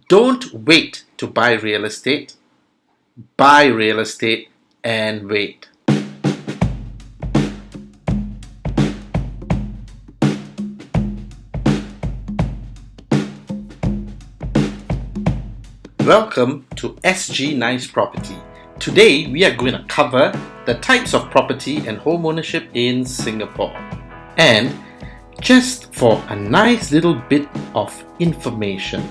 Don't wait to buy real estate. Buy real estate and wait. Welcome to SGniceproperty. Today we are going to cover the types of property and home ownership in Singapore. And just for a nice little bit of information,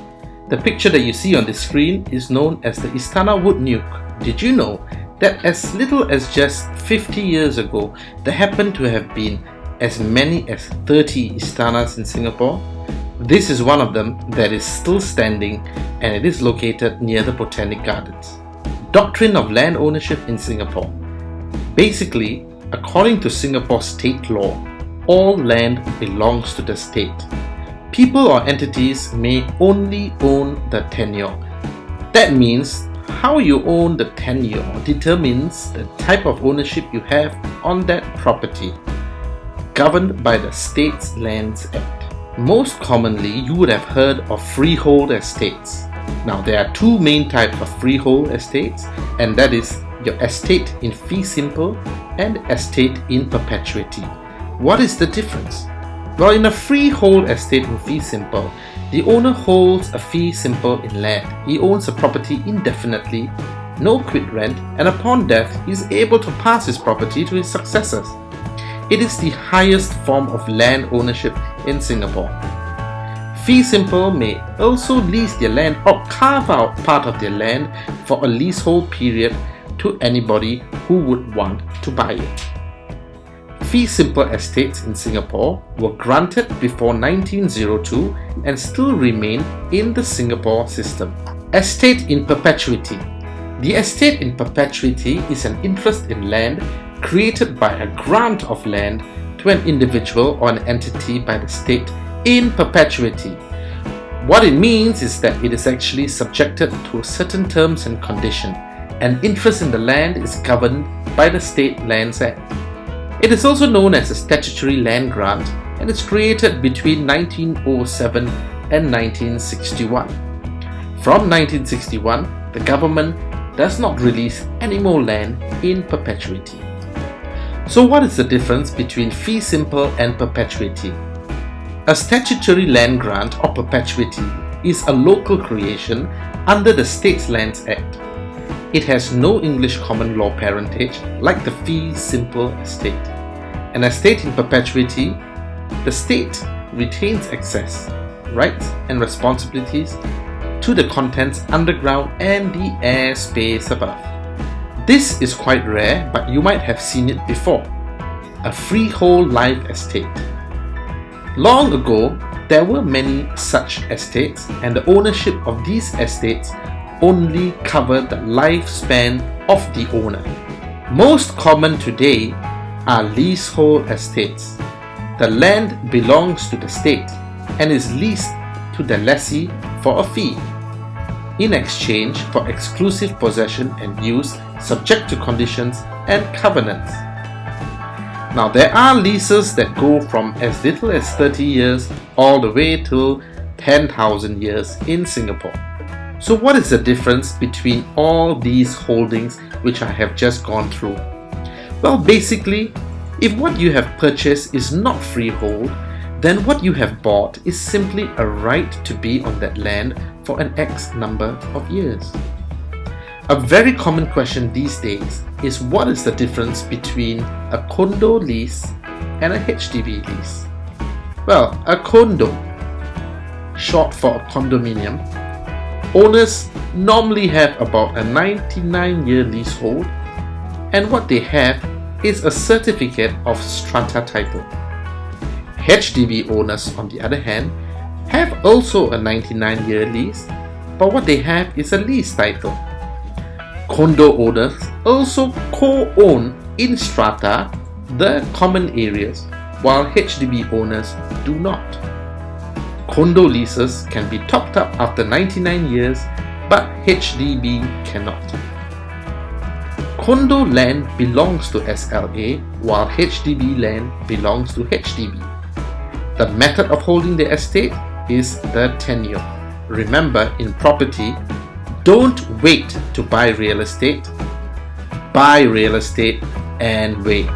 the picture that you see on the screen is known as the Istana Wood Nuke. Did you know that as little as just 50 years ago, there happened to have been as many as 30 Istanas in Singapore? This is one of them that is still standing, and it is located near the Botanic Gardens. Doctrine of land ownership in Singapore. Basically, according to Singapore state law, all land belongs to the state. People or entities may only own the tenure. That means how you own the tenure determines the type of ownership you have on that property, governed by the States Lands Act. Most commonly, you would have heard of freehold estates. Now, there are two main types of freehold estates, and that is your estate in fee simple and estate in perpetuity. What is the difference? Well, in a freehold estate in fee simple, the owner holds a fee simple in land. He owns a property indefinitely, no quit rent, and upon death, he is able to pass his property to his successors. It is the highest form of land ownership in Singapore. Fee simple may also lease their land or carve out part of their land for a leasehold period to anybody who would want to buy it. Fee simple estates in Singapore were granted before 1902 and still remain in the Singapore system. Estate in perpetuity. The estate in perpetuity is an interest in land created by a grant of land to an individual or an entity by the state in perpetuity. What it means is that it is actually subjected to certain terms and conditions, and interest in the land is governed by the State Lands Act. It is also known as a statutory land grant, and is created between 1907 and 1961. From 1961, the government does not release any more land in perpetuity. So what is the difference between fee simple and perpetuity? A statutory land grant or perpetuity is a local creation under the States Lands Act. It has no English common law parentage like the fee simple estate. An estate in perpetuity, the state retains access, rights and responsibilities to the contents underground and the air space above. This is quite rare, but you might have seen it before. A freehold life estate. Long ago, there were many such estates, and the ownership of these estates only covered the lifespan of the owner. Most common today are leasehold estates. The land belongs to the state and is leased to the lessee for a fee, in exchange for exclusive possession and use subject to conditions and covenants. Now, there are leases that go from as little as 30 years all the way to 10,000 years in Singapore. So what is the difference between all these holdings which I have just gone through? Well, basically, if what you have purchased is not freehold, then what you have bought is simply a right to be on that land for an X number of years. A very common question these days is what is the difference between a condo lease and a HDB lease? Well, a condo, short for a condominium, owners normally have about a 99-year leasehold, and what they have is a certificate of strata title. HDB owners, on the other hand, have also a 99-year lease, but what they have is a lease title. Condo owners also co-own in strata the common areas, while HDB owners do not. Condo leases can be topped up after 99 years, but HDB cannot. Condo land belongs to SLA, while HDB land belongs to HDB. The method of holding the estate is the tenure. remember, in property, don't wait to buy real estate. Buy real estate and wait.